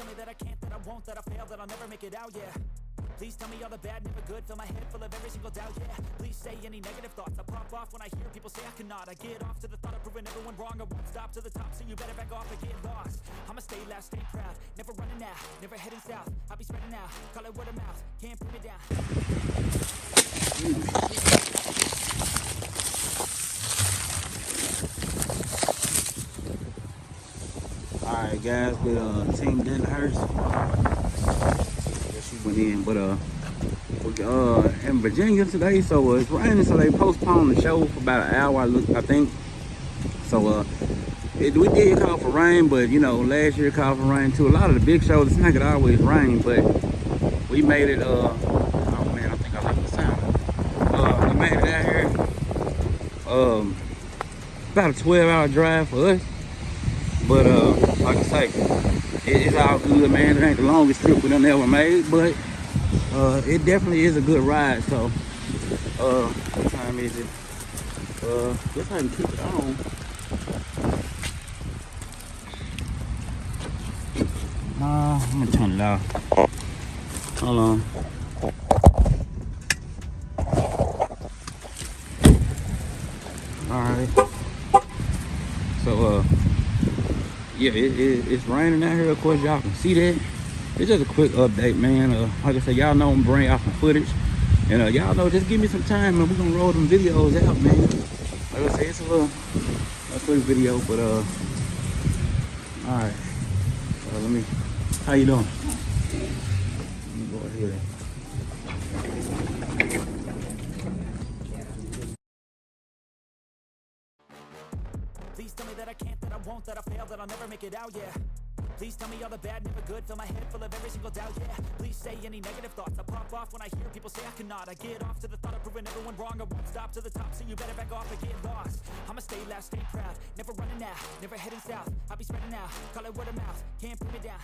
tell me that I can't, that I won't, that I fail, that I'll never make it out, yeah. Please tell me all the bad, never good, fill my head full of every single doubt, yeah. Please say any negative thoughts, I pop off when I hear people say I cannot. I get off to the thought of proving everyone wrong, I won't stop to the top, so you better back off and get lost. I'ma stay loud, stay proud, never running out, never heading south. I'll be spreading out, call it word of mouth, can't put me down. Alright guys, with team did Hertz. She went in, but in Virginia today, so it's raining, so they postponed the show for about an hour, I think. So we did call for rain, but you know, last year called for rain too. A lot of the big shows, it's not gonna always rain, but we made it. Oh man, I think I left the sound. We made it out here. About a 12-hour drive for us, but like I say, it's all good, man. It ain't the longest trip we done ever made, but it definitely is a good ride. So what time is it? Guess I can keep it on. I'm gonna turn it off. Hold on. Alright. So yeah, it's raining out here. Of course, y'all can see that. It's just a quick update, man. Like I said, y'all know I'm gonna bring out some footage, and y'all know, just give me some time, and we're gonna roll them videos out, man. Like I said, it's a quick video, but all right. Let me. How you doing? Let me go ahead. Please tell me that I can't, that I won't, that I fail, that I'll never make it out, yeah. Please tell me all the bad, never good, fill my head full of every single doubt, yeah. Please say any negative thoughts, I pop off when I hear people say I cannot. I get off to the thought of proving everyone wrong, I won't stop to the top, so you better back off and get lost. I'ma stay loud, stay proud, never running out, never heading south. I'll be spreading out, call it word of mouth, can't put me down.